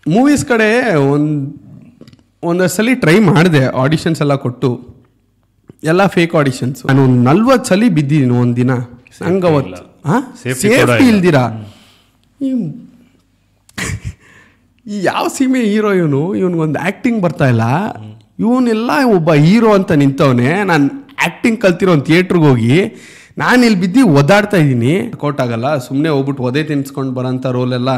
Movies ಕಡೆ ಒಂದಷ್ಟು ಸಲ ಟ್ರೈ ಮಾಡಿದೆ, ಆಡಿಷನ್ಸ್ ಎಲ್ಲ ಕೊಟ್ಟು, ಎಲ್ಲ ಫೇಕ್ ಆಡಿಷನ್ಸ್. ನಾನು 40 ಸಲ ಬಿದ್ದಿದ್ದೀನಿ ಒಂದಿನ. ಹಂಗವತ್ತು ಸೇಫ್ಟಿ ಇಲ್ದಿರಾ. ಈ ಯಾವ ಸೀಮೆ ಹೀರೋ ಇವನಿಗೊಂದು ಆ್ಯಕ್ಟಿಂಗ್ ಬರ್ತಾ ಇಲ್ಲ, ಇವನೆಲ್ಲ ಒಬ್ಬ ಹೀರೋ ಅಂತ ನಿಂತವನೆ. ನಾನು ಆ್ಯಕ್ಟಿಂಗ್ ಕಲ್ತಿರೋ ಒಂದು ಥಿಯೇಟ್ರಿಗೆ ಹೋಗಿ ನಾನು ಇಲ್ಲಿ ಬಿದ್ದು ಒದ್ದಾಡ್ತಾ ಇದ್ದೀನಿ. ಕೋಟ್ ಆಗಲ್ಲ, ಸುಮ್ಮನೆ ಹೋಗ್ಬಿಟ್ಟು ಒದೆ ತಿನ್ಸ್ಕೊಂಡು ಬರೋಂಥ ರೋಲೆಲ್ಲ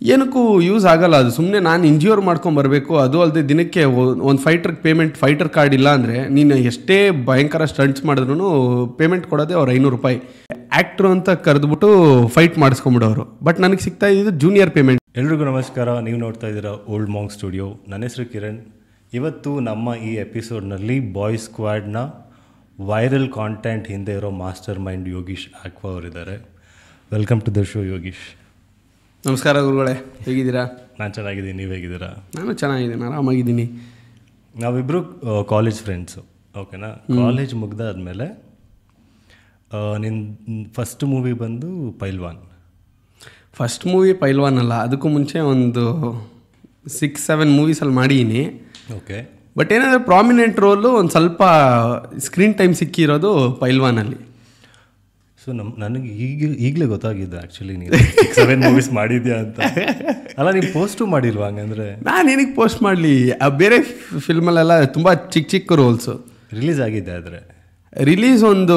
ಏನಕ್ಕೂ ಯೂಸ್ ಆಗಲ್ಲ. ಅದು ಸುಮ್ಮನೆ ನಾನು ಇಂಜ್ಯೂರ್ ಮಾಡ್ಕೊಂಬರ್ಬೇಕು. ಅದು ಅಲ್ಲದೆ ದಿನಕ್ಕೆ ಒಂದು ಫೈಟರ್ಗೆ ಫೈಟರ್ ಕಾರ್ಡ್ ಇಲ್ಲ ಅಂದರೆ ನೀನು ಎಷ್ಟೇ ಭಯಂಕರ ಸ್ಟಂಟ್ಸ್ ಮಾಡಿದ್ರು ಪೇಮೆಂಟ್ ಕೊಡೋದೇ ಅವ್ರು ₹500. ಆ್ಯಕ್ಟ್ರು ಅಂತ ಕರೆದ್ಬಿಟ್ಟು ಫೈಟ್ ಮಾಡಿಸ್ಕೊಂಬಿಡೋರು. ಬಟ್ ನನಗೆ ಸಿಗ್ತಾ ಇದ್ದು ಜೂನಿಯರ್ ಪೇಮೆಂಟ್. ಎಲ್ರಿಗೂ ನಮಸ್ಕಾರ. ನೀವು ನೋಡ್ತಾ ಇದ್ದೀರಾ ಓಲ್ಡ್ ಮಾಂಗ್ ಸ್ಟುಡಿಯೋ. ನನ್ನ ಹೆಸರು ಕಿರಣ್. ಇವತ್ತು ನಮ್ಮ ಈ ಎಪಿಸೋಡ್ನಲ್ಲಿ ಬಾಯ್ ಸ್ಕ್ವಾಡ್ನ ವೈರಲ್ ಕಾಂಟೆಂಟ್ ಹಿಂದೆ ಇರೋ ಮಾಸ್ಟರ್ ಮೈಂಡ್ ಯೋಗೀಶ್ ಆಕ್ವಾ ಅವರಿದ್ದಾರೆ. Welcome to the show Yogish. ನಮಸ್ಕಾರ ಗುರುಗಳೇ, ಹೇಗಿದ್ದೀರಾ? ನಾನು ಚೆನ್ನಾಗಿದ್ದೀನಿ, ನೀವು ಹೇಗಿದ್ದೀರಾ? ನಾನು ಚೆನ್ನಾಗಿದ್ದೀನಿ, ಆರಾಮಾಗಿದ್ದೀನಿ. ನಾವಿಬ್ಬರು ಕಾಲೇಜ್ ಫ್ರೆಂಡ್ಸು, ಓಕೆನಾ? ಕಾಲೇಜ್ ಮುಗ್ದಾದ್ಮೇಲೆ ನಿನ್ನ ಫಸ್ಟ್ ಮೂವಿ ಬಂದು ಪೈಲ್ವಾನ್. ಫಸ್ಟ್ ಮೂವಿ ಪೈಲ್ವಾನ್ ಅಲ್ಲ, ಅದಕ್ಕೂ ಮುಂಚೆ ಒಂದು 6-7 ಮೂವೀಸಲ್ಲಿ ಮಾಡಿದ್ದೀನಿ. ಓಕೆ. ಬಟ್ ಏನಾದರೂ ಪ್ರಾಮಿನೆಂಟ್ ರೋಲು ಒಂದು ಸ್ವಲ್ಪ ಸ್ಕ್ರೀನ್ ಟೈಮ್ ಸಿಕ್ಕಿರೋದು ಪೈಲ್ವಾನಲ್ಲಿ. ಸೊ ನನಗೆ ಈಗಲೇ ಗೊತ್ತಾಗಿದ್ದು ಆ್ಯಕ್ಚುಲಿ ನೀವು 6-7 ಮೂವೀಸ್ ಮಾಡಿದ್ಯಾ ಅಂತ. ಅಲ್ಲ, ನೀವು ಪೋಸ್ಟು ಮಾಡಿಲ್ವಾ? ಹಂಗಂದರೆ ನಾನು ಏನಕ್ಕೆ ಪೋಸ್ಟ್ ಮಾಡಲಿ? ಬೇರೆ ಫಿಲ್ಮಲ್ಲೆಲ್ಲ ತುಂಬ ಚಿಕ್ಕ ರೋಲ್ಸು ರಿಲೀಸ್ ಆಗಿದೆ. ಆದರೆ ರಿಲೀಸ್ ಒಂದು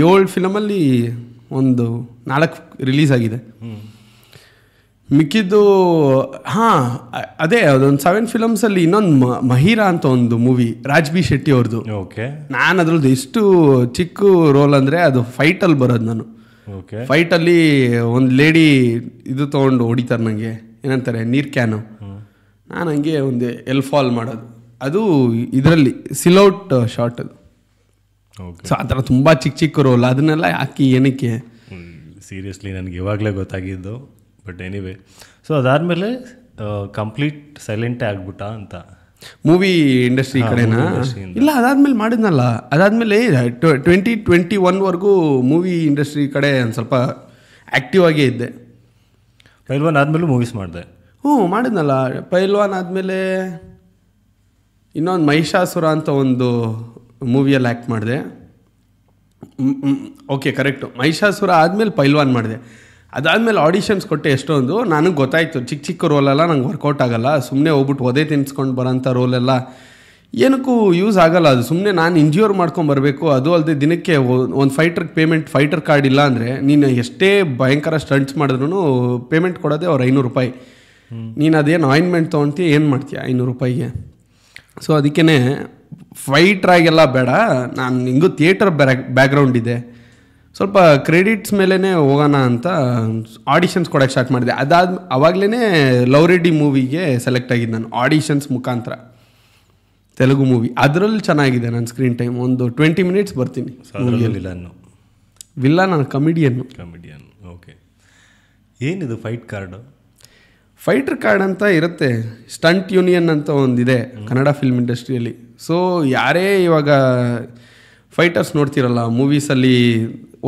7 ಫಿಲಮಲ್ಲಿ ಒಂದು 4 ರಿಲೀಸ್ ಆಗಿದೆ. ಮಿಕ್ಕಿದ್ದು ಅದೇ ಅದೊಂದು 7 ಫಿಲಮ್ಸಲ್ಲಿ ಇನ್ನೊಂದು ಮಹಿರಾ ಅಂತ ಒಂದು ಮೂವಿ, ರಾಜ್ ಬಿ ಶೆಟ್ಟಿ ಅವ್ರದ್ದು. ಓಕೆ. ನಾನು ಅದ್ರದ್ದು ಎಷ್ಟು ಚಿಕ್ಕ ರೋಲ್ ಅಂದರೆ ಅದು ಫೈಟಲ್ಲಿ ಬರೋದು. ನಾನು ಫೈಟಲ್ಲಿ ಒಂದು ಲೇಡಿ ಇದು ತೊಗೊಂಡು ಹೊಡಿತಾರೆ, ನನಗೆ ಏನಂತಾರೆ ನೀರು ಕ್ಯಾನು. ನಾನು ಹಂಗೆ ಒಂದು ಫಾಲ್ ಮಾಡೋದು. ಅದು ಇದರಲ್ಲಿ ಸಿಲೌಟ್ ಶಾಟ್ ಅದು. ಸೊ ಆ ಥರ ತುಂಬ ಚಿಕ್ಕ ರೋಲ್, ಅದನ್ನೆಲ್ಲ ಹಾಕಿ ಏನಕ್ಕೆ? ಸೀರಿಯಸ್ಲಿ ನನಗೆ ಇವಾಗಲೇ ಗೊತ್ತಾಗಿದ್ದು. ಬಟ್ ಎನಿವೇ, ಸೊ ಅದಾದಮೇಲೆ ಕಂಪ್ಲೀಟ್ ಸೈಲೆಂಟೇ ಆಗ್ಬಿಟ್ಟ ಅಂತ ಮೂವಿ ಇಂಡಸ್ಟ್ರಿ ಕಡೆನಾ? ಇಲ್ಲ, ಅದಾದ್ಮೇಲೆ ಮಾಡಿದ್ನಲ್ಲ. ಅದಾದಮೇಲೆ 2021ವರೆಗೂ ಮೂವಿ ಇಂಡಸ್ಟ್ರಿ ಕಡೆ ಒಂದು ಸ್ವಲ್ಪ ಆ್ಯಕ್ಟಿವ್ ಆಗೇ ಇದ್ದೆ. ಪೈಲ್ವಾನ್ ಆದಮೇಲೂ ಮೂವೀಸ್ ಮಾಡಿದೆ. ಮಾಡಿದ್ನಲ್ಲ. ಪೈಲ್ವಾನ್ ಆದಮೇಲೆ ಇನ್ನೊಂದು ಮಹಿಷಾಸುರ ಅಂತ ಒಂದು ಮೂವಿಯಲ್ಲಿ ಆ್ಯಕ್ಟ್ ಮಾಡಿದೆ. Okay, correct. ಮಹಿಷಾಸುರ ಆದಮೇಲೆ ಪೈಲ್ವಾನ್ ಮಾಡಿದೆ. ಅದಾದಮೇಲೆ ಆಡಿಷನ್ಸ್ ಕೊಟ್ಟೆ ಎಷ್ಟೊಂದು. ನನಗೆ ಗೊತ್ತಾಯಿತು ಚಿಕ್ಕ ರೋಲೆಲ್ಲ ನಂಗೆ ವರ್ಕೌಟ್ ಆಗಲ್ಲ, ಸುಮ್ಮನೆ ಹೋಗ್ಬಿಟ್ಟು ಒದೆ ತಿನ್ಸ್ಕೊಂಡು ಬರೋಂಥ ರೋಲೆಲ್ಲ ಏನಕ್ಕೂ ಯೂಸ್ ಆಗಲ್ಲ. ಅದು ಸುಮ್ಮನೆ ನಾನು ಇಂಜ್ಯೂರ್ ಮಾಡ್ಕೊಂಬರ್ಬೇಕು. ಅದು ಅಲ್ಲದೆ ದಿನಕ್ಕೆ ಒಂದು ಫೈಟರ್ಗೆ ಫೈಟರ್ ಕಾರ್ಡ್ ಇಲ್ಲ ಅಂದರೆ ನೀನು ಎಷ್ಟೇ ಭಯಂಕರ ಸ್ಟಂಟ್ಸ್ ಮಾಡಿದ್ರು ಪೇಮೆಂಟ್ ಕೊಡೋದೇ ಅವ್ರು ₹500. ನೀನು ಅದೇನು ಆಯಿಂಟ್ಮೆಂಟ್ ತೊಗೊಳ್ತೀಯ, ಏನು ಮಾಡ್ತೀಯ ₹500? ಸೊ ಅದಕ್ಕೇ ಫೈಟ್ರಾಗೆಲ್ಲ ಬೇಡ, ನಾನು ಹಿಂಗೂ ಥಿಯೇಟರ್ ಬ್ಯಾಕ್ಗ್ರೌಂಡ್ ಇದೆ, ಸ್ವಲ್ಪ ಕ್ರೆಡಿಟ್ಸ್ ಮೇಲೇ ಹೋಗೋಣ ಅಂತ ಆಡಿಷನ್ಸ್ ಕೊಡೋಕ್ಕೆ ಸ್ಟಾರ್ಟ್ ಮಾಡಿದೆ. ಅವಾಗಲೇ ಲವ್ ರೆಡ್ಡಿ ಮೂವಿಗೆ ಸೆಲೆಕ್ಟ್ ಆಗಿದ್ದು ನಾನು ಆಡಿಷನ್ಸ್ ಮುಖಾಂತರ. ತೆಲುಗು ಮೂವಿ, ಅದರಲ್ಲಿ ಚೆನ್ನಾಗಿದೆ. ನನ್ನ ಸ್ಕ್ರೀನ್ ಟೈಮ್ ಒಂದು 20 ಮಿನಿಟ್ಸ್ ಬರ್ತೀನಿ. ವಿಲ್ಲ ನಾನು ಕಮಿಡಿಯನ್. ಓಕೆ. ಏನಿದು ಫೈಟ್ ಕಾರ್ಡು? ಫೈಟರ್ ಕಾರ್ಡ್ ಅಂತ ಇರುತ್ತೆ. ಸ್ಟಂಟ್ ಯೂನಿಯನ್ ಅಂತ ಒಂದಿದೆ ಕನ್ನಡ ಫಿಲ್ಮ್ ಇಂಡಸ್ಟ್ರಿಯಲ್ಲಿ. ಸೊ ಯಾರೇ ಇವಾಗ ಫೈಟರ್ಸ್ ನೋಡ್ತಿರಲ್ಲ ಮೂವೀಸಲ್ಲಿ,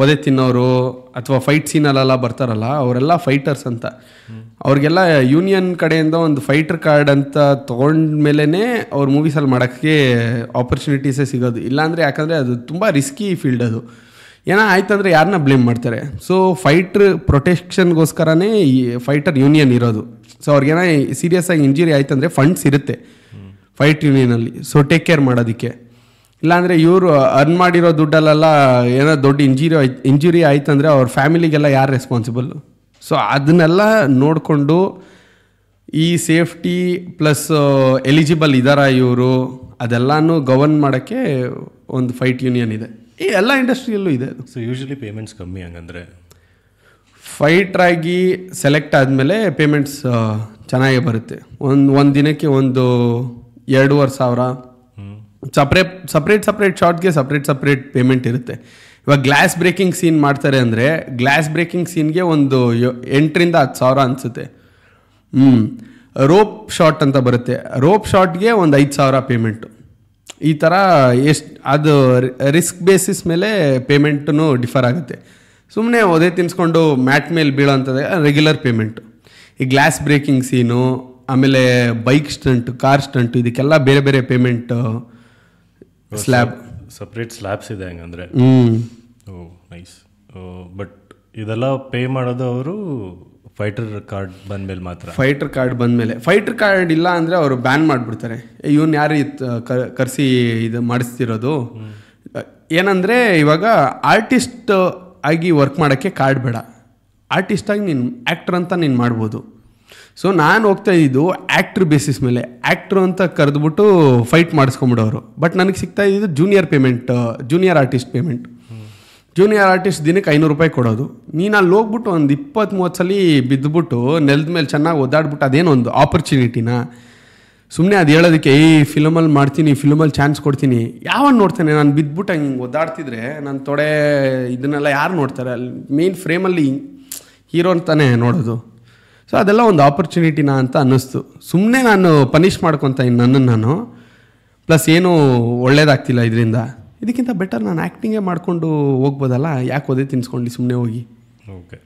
ಒದೆ ತಿನ್ನೋರು ಅಥವಾ ಫೈಟ್ ಸೀನಲ್ಲೆಲ್ಲ ಬರ್ತಾರಲ್ಲ, ಅವರೆಲ್ಲ ಫೈಟರ್ಸ್ ಅಂತ. ಅವ್ರಿಗೆಲ್ಲ ಯೂನಿಯನ್ ಕಡೆಯಿಂದ ಒಂದು ಫೈಟರ್ ಕಾರ್ಡ್ ಅಂತ ತೊಗೊಂಡ್ಮೇಲೇ ಅವ್ರ ಮೂವೀಸಲ್ಲಿ ಮಾಡೋಕ್ಕೆ ಆಪರ್ಚುನಿಟೀಸೇ ಸಿಗೋದು. ಇಲ್ಲಾಂದರೆ ಯಾಕಂದರೆ ಅದು ತುಂಬ ರಿಸ್ಕಿ ಫೀಲ್ಡ್. ಅದು ಏನೋ ಆಯ್ತಂದರೆ ಯಾರನ್ನ ಬ್ಲೇಮ್ ಮಾಡ್ತಾರೆ. ಸೊ ಫೈಟ್ರ್ ಪ್ರೊಟೆಕ್ಷನ್ಗೋಸ್ಕರನೇ ಈ ಫೈಟರ್ ಯೂನಿಯನ್ ಇರೋದು. ಸೊ ಅವ್ರಿಗೇನೋ ಸೀರಿಯಸ್ ಆಗಿ ಇಂಜುರಿ ಆಯ್ತಂದರೆ ಫಂಡ್ಸ್ ಇರುತ್ತೆ ಫೈಟ್ ಯೂನಿಯನಲ್ಲಿ, ಸೊ ಟೇಕ್ ಕೇರ್ ಮಾಡೋದಕ್ಕೆ. ಇಲ್ಲಾಂದರೆ ಇವರು ಅರ್ನ್ ಮಾಡಿರೋ ದುಡ್ಡಲ್ಲೆಲ್ಲ ಏನೋ ದೊಡ್ಡ ಇಂಜುರಿ ಆಯ್ತಂದರೆ ಅವ್ರ ಫ್ಯಾಮಿಲಿಗೆಲ್ಲ ಯಾರು ರೆಸ್ಪಾನ್ಸಿಬಲ್ಲು? ಸೊ ಅದನ್ನೆಲ್ಲ ನೋಡಿಕೊಂಡು ಈ ಸೇಫ್ಟಿ ಪ್ಲಸ್ ಎಲಿಜಿಬಲ್ ಇದ್ದಾರಾ ಇವರು, ಅದೆಲ್ಲನೂ ಗವರ್ನ್ ಮಾಡೋಕ್ಕೆ ಒಂದು ಫೈಟ್ ಯೂನಿಯನ್ ಇದೆ. ಈ ಎಲ್ಲ ಇಂಡಸ್ಟ್ರಿಯಲ್ಲೂ ಇದೆ ಅದು. ಸೊ ಯೂಶ್ವಲಿ ಪೇಮೆಂಟ್ಸ್ ಕಮ್ಮಿ ಹಂಗಂದರೆ? ಫೈಟ್ರಾಗಿ ಸೆಲೆಕ್ಟ್ ಆದಮೇಲೆ ಪೇಮೆಂಟ್ಸ್ ಚೆನ್ನಾಗೇ ಬರುತ್ತೆ. ಒಂದು ದಿನಕ್ಕೆ ಒಂದು 2,500. ಸಪ್ರೇಟ್ ಶಾರ್ಟ್ಗೆ ಸಪ್ರೇಟ್ ಪೇಮೆಂಟ್ ಇರುತ್ತೆ. ಇವಾಗ ಗ್ಲಾಸ್ ಬ್ರೇಕಿಂಗ್ ಸೀನ್ ಮಾಡ್ತಾರೆ ಅಂದರೆ ಗ್ಲಾಸ್ ಬ್ರೇಕಿಂಗ್ ಸೀನ್ಗೆ ಒಂದು 8,000-10,000 ಅನಿಸುತ್ತೆ. ರೋಪ್ ಶಾಟ್ ಅಂತ ಬರುತ್ತೆ, ರೋಪ್ ಶಾಟ್ಗೆ ಒಂದು 5,000 ಪೇಮೆಂಟು. ಈ ಥರ ಅದು ರಿಸ್ಕ್ ಬೇಸಿಸ್ ಮೇಲೆ ಪೇಮೆಂಟೂ ಡಿಫರ್ ಆಗುತ್ತೆ. ಸುಮ್ಮನೆ ಒದೆ ತಿನ್ಸ್ಕೊಂಡು ಮ್ಯಾಟ್ ಮೇಲೆ ಬೀಳೋ ಅಂಥದ್ದು ರೆಗ್ಯುಲರ್ ಪೇಮೆಂಟು. ಈ ಗ್ಲಾಸ್ ಬ್ರೇಕಿಂಗ್ ಸೀನು ಆಮೇಲೆ ಬೈಕ್ ಸ್ಟಂಟ್, ಕಾರ್ ಸ್ಟಂಟ್, ಇದಕ್ಕೆಲ್ಲ ಬೇರೆ ಬೇರೆ ಪೇಮೆಂಟ್ ಸ್ಲ್ಯಾಬ್, ಸಪ್ರೇಟ್ ಸ್ಲ್ಯಾಬ್ಸ್ ಇದೆ ಹಂಗಂದ್ರೆ. ಓ ನೈಸ್. ಬಟ್ ಇದೆಲ್ಲ ಪೇ ಮಾಡೋದು ಅವರು ಫೈಟರ್ ಕಾರ್ಡ್ ಬಂದಮೇಲೆ ಮಾತ್ರ. ಫೈಟರ್ ಕಾರ್ಡ್ ಬಂದಮೇಲೆ. ಫೈಟರ್ ಕಾರ್ಡ್ ಇಲ್ಲ ಅಂದರೆ ಅವರು ಬ್ಯಾನ್ ಮಾಡಿಬಿಡ್ತಾರೆ. ಇವನು ಯಾರು ಕರೆಸಿ ಇದು ಮಾಡಿಸ್ತಿರೋದು. ಏನಂದರೆ ಇವಾಗ ಆರ್ಟಿಸ್ಟ್ ಆಗಿ ವರ್ಕ್ ಮಾಡೋಕ್ಕೆ ಕಾರ್ಡ್ ಬೇಡ, ಆರ್ಟಿಸ್ಟಾಗಿ ನೀನು ಆ್ಯಕ್ಟ್ರ್ ಅಂತ ನೀನು ಮಾಡ್ಬೋದು. ಸೊ ನಾನು ಹೋಗ್ತಾ ಇದ್ದಿದ್ದು ಆ್ಯಕ್ಟ್ರ್ ಬೇಸಿಸ್ ಮೇಲೆ, ಆ್ಯಕ್ಟ್ರು ಅಂತ ಕರೆದ್ಬಿಟ್ಟು ಫೈಟ್ ಮಾಡಿಸ್ಕೊಂಬಿಡೋರು. ಬಟ್ ನನಗೆ ಸಿಗ್ತಾ ಇದ್ದಿದ್ದು junior artist payment. Junior artist ದಿನಕ್ಕೆ 500 ರೂಪಾಯಿ ಕೊಡೋದು. ನೀನು ಅಲ್ಲಿ ಹೋಗ್ಬಿಟ್ಟು ಒಂದು 20-30 ಸಲ ಬಿದ್ದುಬಿಟ್ಟು ನೆಲದ ಮೇಲೆ ಚೆನ್ನಾಗಿ ಒದ್ದಾಡ್ಬಿಟ್ಟು ಅದೇನೋ ಒಂದು ಆಪರ್ಚುನಿಟಿನ ಸುಮ್ಮನೆ ಅದು ಹೇಳೋದಕ್ಕೆ ಫಿಲಮಲ್ಲಿ ಮಾಡ್ತೀನಿ, ಫಿಲಮಲ್ಲಿ ಚಾನ್ಸ್ ಕೊಡ್ತೀನಿ, ಯಾವನ್ ನೋಡ್ತಾನೆ? ನಾನು ಬಿದ್ದುಬಿಟ್ಟು ಹಿಂಗೆ ಒದ್ದಾಡ್ತಿದ್ರೆ ನನ್ನ ತೊಡೆ ಇದನ್ನೆಲ್ಲ ಯಾರು ನೋಡ್ತಾರೆ? ಅಲ್ಲಿ ಮೇನ್ ಫ್ರೇಮಲ್ಲಿ ಹೀರೋ ಅಂತಾನೆ ನೋಡೋದು. ಸೊ ಅದೆಲ್ಲ ಒಂದು ಆಪರ್ಚುನಿಟಿನ ಅಂತ ಅನ್ನಿಸ್ತು. ಸುಮ್ಮನೆ ನಾನು ಪನಿಷ್ ಮಾಡ್ಕೊತ ನನ್ನನ್ನು ನಾನು, ಪ್ಲಸ್ ಏನೂ ಒಳ್ಳೇದಾಗ್ತಿಲ್ಲ ಇದರಿಂದ. ಇದಕ್ಕಿಂತ ಬೆಟರ್ ನಾನು ಆ್ಯಕ್ಟಿಂಗೇ ಮಾಡಿಕೊಂಡು ಹೋಗ್ಬೋದಲ್ಲ, ಯಾಕೆ ಓದೇ ತಿನ್ಸ್ಕೊಂಡು ಸುಮ್ಮನೆ ಹೋಗಿ. ಓಕೆ.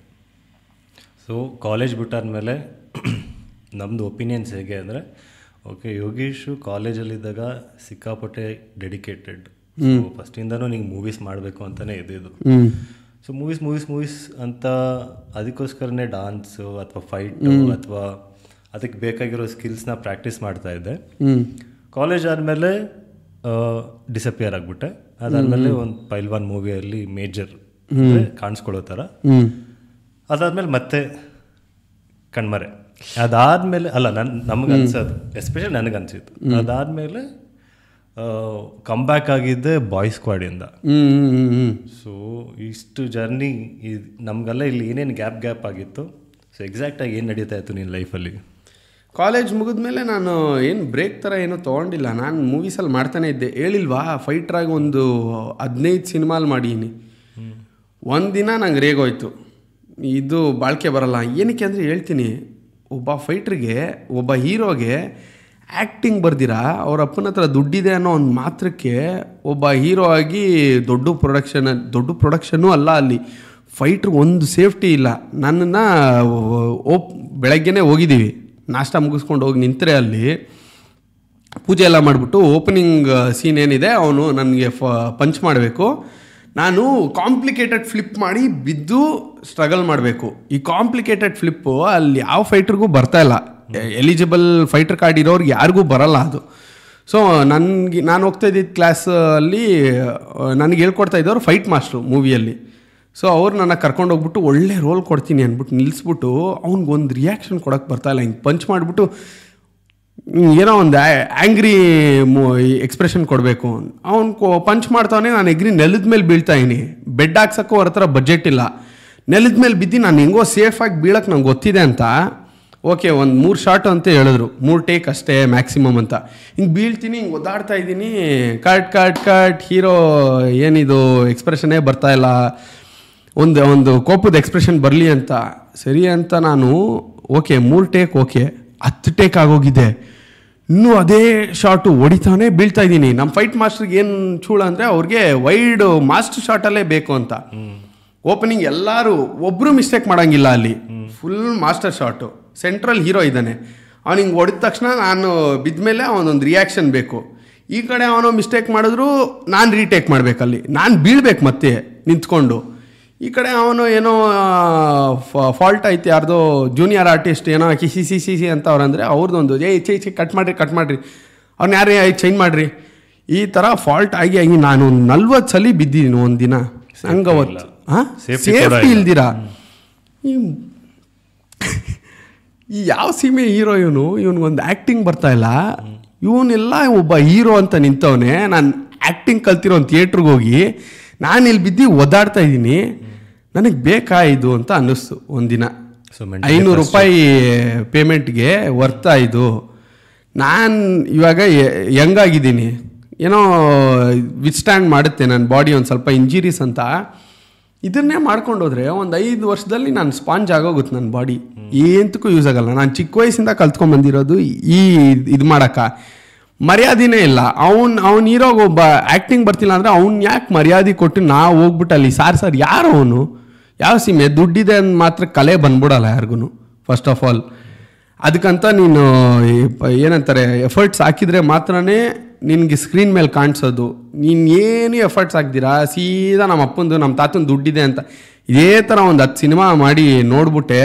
ಸೊ ಕಾಲೇಜ್ ಬಿಟ್ಟಾದ್ಮೇಲೆ ನಮ್ಮದು ಒಪಿನಿಯನ್ಸ್ ಹೇಗೆ ಅಂದರೆ, ಓಕೆ ಯೋಗೀಶು ಕಾಲೇಜಲ್ಲಿದ್ದಾಗ ಸಿಕ್ಕಾಪಟ್ಟೆ ಡೆಡಿಕೇಟೆಡ್. ಫಸ್ಟಿಂದನೂ ನಿಂಗೆ ಮೂವೀಸ್ ಮಾಡಬೇಕು ಅಂತಲೇ ಇದ್ದಿದ್ದು. ಸೊ ಮೂವೀಸ್ ಅಂತ ಅದಕ್ಕೋಸ್ಕರನೇ ಡಾನ್ಸು ಅಥವಾ ಫೈಟು ಅಥವಾ ಅದಕ್ಕೆ ಬೇಕಾಗಿರೋ ಸ್ಕಿಲ್ಸ್ನ ಪ್ರಾಕ್ಟೀಸ್ ಮಾಡ್ತಾ ಇದ್ದೆ. ಕಾಲೇಜ್ ಆದಮೇಲೆ ಡಿಸಪಿಯರ್ ಆಗಿಬಿಟ್ಟೆ. ಅದಾದಮೇಲೆ ಒಂದು ಪೈಲ್ವಾನ್ ಮೂವಿಯಲ್ಲಿ ಮೇಜರ್ ಕಾಣಿಸ್ಕೊಳ್ಳೋ ಥರ. ಅದಾದಮೇಲೆ ಮತ್ತೆ ಕಣ್ಮರೆ. ಅದಾದಮೇಲೆ ಅಲ್ಲ ನಮ್ಗೆ ಅನ್ಸೋದು, ಎಸ್ಪೆಷಲಿ ನನಗೆ ಅನಿಸಿತ್ತು, ಅದಾದಮೇಲೆ ಕಮ್ಬ್ಯಾಕ್ ಆಗಿದ್ದೆ ಬಾಯ್ ಸ್ಕ್ವಾಡಿಂದ. ಸೊ ಇಷ್ಟು ಜರ್ನಿ ನಮಗೆಲ್ಲ ಇಲ್ಲಿ ಏನೇನು ಗ್ಯಾಪ್ ಆಗಿತ್ತು. ಸೊ ಎಕ್ಸಾಕ್ಟಾಗಿ ಏನು ನಡೀತಾ ಇತ್ತು ನಿನ್ನ ಲೈಫಲ್ಲಿ? ಕಾಲೇಜ್ ಮುಗಿದ್ಮೇಲೆ ನಾನು ಏನು ಬ್ರೇಕ್ ಥರ ಏನೂ ತೊಗೊಂಡಿಲ್ಲ. ನಾನು ಮೂವೀಸಲ್ಲಿ ಮಾಡ್ತಾನೆ ಇದ್ದೆ. ಹೇಳಿಲ್ವಾ, ಫೈಟ್ರಾಗಿ ಒಂದು 15 ಸಿನಿಮಾಲ್ ಮಾಡೀನಿ. ಒಂದಿನ ನಂಗೆ ರೇಗೋಯ್ತು, ಇದು ಬಾಳ್ಕೆ ಬರಲ್ಲ. ಏನಕ್ಕೆ ಅಂದರೆ ಹೇಳ್ತೀನಿ, ಒಬ್ಬ ಫೈಟ್ರಿಗೆ, ಒಬ್ಬ ಹೀರೋಗೆ ಆ್ಯಕ್ಟಿಂಗ್ ಬರ್ದಿರಾ ಅವ್ರ ಅಪ್ಪನ ಹತ್ರ ದುಡ್ಡಿದೆ ಅನ್ನೋ ಒಂದು ಮಾತ್ರಕ್ಕೆ ಒಬ್ಬ ಹೀರೋ ಆಗಿ ದೊಡ್ಡ ಪ್ರೊಡಕ್ಷನ್ನು ಅಲ್ಲ, ಅಲ್ಲಿ ಫೈಟ್ರಿಗೆ ಒಂದು ಸೇಫ್ಟಿ ಇಲ್ಲ. ನನ್ನನ್ನು ಬೆಳಗ್ಗೆನೇ ಹೋಗಿದ್ದೀವಿ, ನಾಷ್ಟ ಮುಗಿಸ್ಕೊಂಡು ಹೋಗಿ ನಿಂತರೆ ಅಲ್ಲಿ ಪೂಜೆ ಎಲ್ಲ ಮಾಡಿಬಿಟ್ಟು ಓಪನಿಂಗ್ ಸೀನ್ ಏನಿದೆ ಅವನು ನನಗೆ ಪಂಚ್ ಮಾಡಬೇಕು. ನಾನು ಕಾಂಪ್ಲಿಕೇಟೆಡ್ ಫ್ಲಿಪ್ ಮಾಡಿ ಬಿದ್ದು ಸ್ಟ್ರಗಲ್ ಮಾಡಬೇಕು. ಈ ಕಾಂಪ್ಲಿಕೇಟೆಡ್ ಫ್ಲಿಪ್ಪು ಅಲ್ಲಿ ಯಾವ ಫೈಟ್ರಿಗೂ ಬರ್ತಾಯಿಲ್ಲ. ಎಲಿಜಿಬಲ್ ಫೈಟರ್ ಕಾರ್ಡ್ ಇರೋರಿಗೆ ಯಾರಿಗೂ ಬರಲ್ಲ ಅದು. ಸೊ ನಾನು ಹೋಗ್ತಾ ಇದ್ದಿದ್ದು ಕ್ಲಾಸಲ್ಲಿ ನನಗೆ ಹೇಳ್ಕೊಡ್ತಾ ಇದ್ದವರು ಫೈಟ್ ಮಾಸ್ಟ್ರು ಮೂವಿಯಲ್ಲಿ. ಸೊ ಅವ್ರು ನನ್ನ ಕರ್ಕೊಂಡು ಹೋಗ್ಬಿಟ್ಟು ಒಳ್ಳೆ ರೋಲ್ ಕೊಡ್ತೀನಿ ಅಂದ್ಬಿಟ್ಟು ನಿಲ್ಲಿಸ್ಬಿಟ್ಟು ಅವ್ನಿಗೊಂದು ರಿಯಾಕ್ಷನ್ ಕೊಡೋಕ್ಕೆ ಬರ್ತಾಯಿಲ್ಲ. ಹಿಂಗೆ ಪಂಚ್ ಮಾಡಿಬಿಟ್ಟು ಏನೋ ಒಂದು ಆ್ಯಂಗ್ರಿ ಎಕ್ಸ್ಪ್ರೆಷನ್ ಕೊಡಬೇಕು. ಅವ್ನು ಪಂಚ್ ಮಾಡ್ತಾವನೆ, ನಾನು ಎಗ್ರಿ ನೆಲದ ಮೇಲೆ ಬೀಳ್ತಾಯಿನಿ. ಬೆಡ್ ಹಾಕ್ಸೋಕ್ಕೂ ಅವ್ರ ಹತ್ರ ಬಜೆಟ್ ಇಲ್ಲ. ನೆಲದ ಮೇಲೆ ಬಿದ್ದು ನಾನು ಹೆಂಗೋ ಸೇಫಾಗಿ ಬೀಳಕ್ಕೆ ನಂಗೆ ಗೊತ್ತಿದೆ ಅಂತ, ಓಕೆ ಒಂದು 3 ಶಾಟ್ ಅಂತ ಹೇಳಿದ್ರು, 3 ಟೇಕ್ ಅಷ್ಟೇ ಮ್ಯಾಕ್ಸಿಮಮ್ ಅಂತ. ಹಿಂಗೆ ಬೀಳ್ತೀನಿ, ಹಿಂಗೆ ಒದ್ದಾಡ್ತಾ ಇದ್ದೀನಿ, ಕಟ್ ಹೀರೋ ಏನಿದು ಎಕ್ಸ್ಪ್ರೆಷನ್ನೇ ಬರ್ತಾಯಿಲ್ಲ, ಒಂದು ಕೋಪದ ಎಕ್ಸ್ಪ್ರೆಷನ್ ಬರಲಿ ಅಂತ. ಸರಿ ಅಂತ ನಾನು ಓಕೆ 3 ಟೇಕ್, ಓಕೆ 10 ಟೇಕ್ ಆಗೋಗಿದೆ. ಇನ್ನೂ ಅದೇ ಶಾಟು ಹೊಡಿತಾನೆ ಬೀಳ್ತಾ ಇದ್ದೀನಿ. ನಮ್ಮ ಫೈಟ್ ಮಾಸ್ಟರ್ಗೆ ಏನು ಚೂಳ ಅಂದರೆ ಅವ್ರಿಗೆ ವೈಡ್ ಮಾಸ್ಟರ್ ಶಾಟಲ್ಲೇ ಬೇಕು ಅಂತ. ಓಪನಿಂಗ್ ಎಲ್ಲರೂ ಒಬ್ಬರು ಮಿಸ್ಟೇಕ್ ಮಾಡೋಂಗಿಲ್ಲ ಅಲ್ಲಿ, full master shot. Central hero ಇದ್ದಾನೆ, ಅವ್ನು ಹಿಂಗೆ ಹೊಡೆದ ತಕ್ಷಣ ನಾನು ಬಿದ್ದ ಅವನೊಂದು ರಿಯಾಕ್ಷನ್ ಬೇಕು. ಈ ಕಡೆ ಅವನು ಮಿಸ್ಟೇಕ್ ಮಾಡಿದ್ರು ನಾನು ರೀಟೇಕ್ ಮಾಡಬೇಕಲ್ಲಿ, ನಾನು ಬೀಳ್ಬೇಕು ಮತ್ತೆ ನಿಂತ್ಕೊಂಡು. ಈ ಕಡೆ ಅವನು ಏನೋ ಫಾಲ್ಟ್ ಐತೆ, ಯಾರ್ದೋ ಜೂನಿಯರ್ ಆರ್ಟಿಸ್ಟ್ ಏನೋ ಸಿ ಅಂತ ಅವ್ರಂದರೆ ಅವ್ರದ್ದೊಂದು ಚೈ ಕಟ್ ಮಾಡಿರಿ ಅವ್ನು ಯಾರೇ ಚೇಂಜ್ ಮಾಡಿರಿ, ಈ ಥರ ಫಾಲ್ಟ್ ಆಗಿ ನಾನು 40 ಸಲ ಬಿದ್ದಿದ್ದೀನಿ ಒಂದಿನ. ಹಂಗೆ ಅವತ್ತು ಸೇಫ್ಟಿ ಇಲ್ದಿರ ಈ ಯಾವ ಸೀಮೆ ಹೀರೋ ಇವನಿಗೊಂದು ಆ್ಯಕ್ಟಿಂಗ್ ಬರ್ತಾಯಿಲ್ಲ, ಇವನೆಲ್ಲ ಒಬ್ಬ ಹೀರೋ ಅಂತ ನಿಂತವನೇ. ನಾನು ಆ್ಯಕ್ಟಿಂಗ್ ಕಲ್ತಿರೋ ಒಂದು ಥಿಯೇಟ್ರಿಗೆ ಹೋಗಿ ನಾನು ಇಲ್ಲಿ ಬಿದ್ದು ಒದ್ದಾಡ್ತಾ ಇದ್ದೀನಿ, ನನಗೆ ಬೇಕಾ ಇದು ಅಂತ ಅನ್ನಿಸ್ತು ಒಂದಿನ. 500 ರೂಪಾಯಿ ಪೇಮೆಂಟ್ಗೆ ವರ್ತಾ ಇದು. ನಾನು ಇವಾಗ ಹೆಂಗಾಗಿದ್ದೀನಿ, ಏನೋ ವಿತ್ಸ್ಟ್ಯಾಂಡ್ ಮಾಡುತ್ತೆ ನನ್ನ ಬಾಡಿ ಒಂದು ಸ್ವಲ್ಪ ಇಂಜುರೀಸ್ ಅಂತ. ಇದನ್ನೇ ಮಾಡ್ಕೊಂಡು ಹೋದರೆ ಒಂದು 5 ವರ್ಷದಲ್ಲಿ ನಾನು ಸ್ಪಾಂಜ್ ಆಗೋಗುತ್ತೆ ನನ್ನ ಬಾಡಿ, ಏನಕ್ಕೂ ಯೂಸ್ ಆಗಲ್ಲ. ನಾನು ಚಿಕ್ಕ ವಯಸ್ಸಿಂದ ಕಲ್ತ್ಕೊಂಡ್ಬಂದಿರೋದು ಇದು ಮಾಡೋಕ್ಕೆ ಮರ್ಯಾದೆನೇ ಇಲ್ಲ. ಅವ್ನು ಹೀರೋಗ ಒಬ್ಬ ಆ್ಯಕ್ಟಿಂಗ್ ಬರ್ತಿಲ್ಲ ಅಂದರೆ ಅವ್ನು ಯಾಕೆ ಮರ್ಯಾದೆ ಕೊಟ್ಟು ನಾವು ಹೋಗ್ಬಿಟ್ಟು ಅಲ್ಲಿ ಸರ್ ಯಾರು ಅವನು, ಯಾವ ಸೀಮೆ ದುಡ್ಡಿದೆ ಅಂದ್ ಮಾತ್ರ ಕಲೆ ಬಂದ್ಬಿಡಲ್ಲ ಯಾರಿಗೂ ಫಸ್ಟ್ ಆಫ್ ಆಲ್. ಅದಕ್ಕಂತ ನೀನು ಏನಂತಾರೆ ಎಫರ್ಟ್ಸ್ ಹಾಕಿದರೆ ಮಾತ್ರನೇ ನಿನಗೆ ಸ್ಕ್ರೀನ್ ಮೇಲೆ ಕಾಣಿಸೋದು. ನೀನು ಏನು ಎಫರ್ಟ್ಸ್ ಹಾಕ್ದಿರಾ ಸೀದಾ ನಮ್ಮ ಅಪ್ಪಂದು ನಮ್ಮ ತಾತನ ದುಡ್ಡಿದೆ ಅಂತ ಇದೇ ಥರ ಒಂದು 10 ಸಿನಿಮಾ ಮಾಡಿ ನೋಡ್ಬಿಟ್ಟೆ.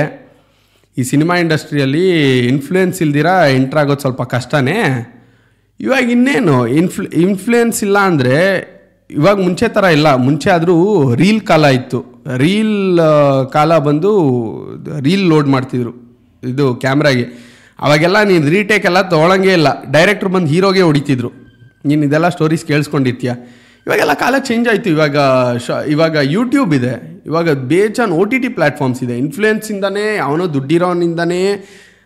ಈ ಸಿನಿಮಾ ಇಂಡಸ್ಟ್ರಿಯಲ್ಲಿ ಇನ್ಫ್ಲೂಯೆನ್ಸ್ ಇಲ್ದಿರ ಎಂಟ್ರ್ ಆಗೋದು ಸ್ವಲ್ಪ ಕಷ್ಟನೇ. ಇವಾಗ ಇನ್ನೇನು ಇನ್ಫ್ಲೂಯೆನ್ಸ್ ಇಲ್ಲ ಅಂದರೆ ಇವಾಗ ಮುಂಚೆ ಥರ ಇಲ್ಲ. ಮುಂಚೆ ಆದರೂ ರೀಲ್ ಕಾಲ ಇತ್ತು. ರೀಲ್ ಕಾಲ ಬಂದು ರೀಲ್ ಲೋಡ್ ಮಾಡ್ತಿದ್ರು ಇದು ಕ್ಯಾಮ್ರಾಗೆ. ಅವಾಗೆಲ್ಲ ನೀನು ರೀಟೇಕ್ ಎಲ್ಲ ತೊಗೊಳಂಗೆ ಇಲ್ಲ, ಡೈರೆಕ್ಟ್ರ್ ಬಂದು ಹೀರೋಗೆ ಹೊಡಿತಿದ್ರು. ನೀನು ಇದೆಲ್ಲ ಸ್ಟೋರೀಸ್ ಕೇಳಿಸ್ಕೊಂಡಿರ್ತೀಯ. ಇವಾಗೆಲ್ಲ ಕಾಲ ಚೇಂಜ್ ಆಯಿತು. ಇವಾಗ ಯೂಟ್ಯೂಬ್ ಇದೆ, ಇವಾಗ ಬೇಜಾನ್ OTT ಪ್ಲ್ಯಾಟ್ಫಾರ್ಮ್ಸ್ ಇದೆ. ಇನ್ಫ್ಲೂಯೆನ್ಸಿಂದನೇ ಅವನೋ ದುಡ್ಡಿರೋನಿಂದನೇ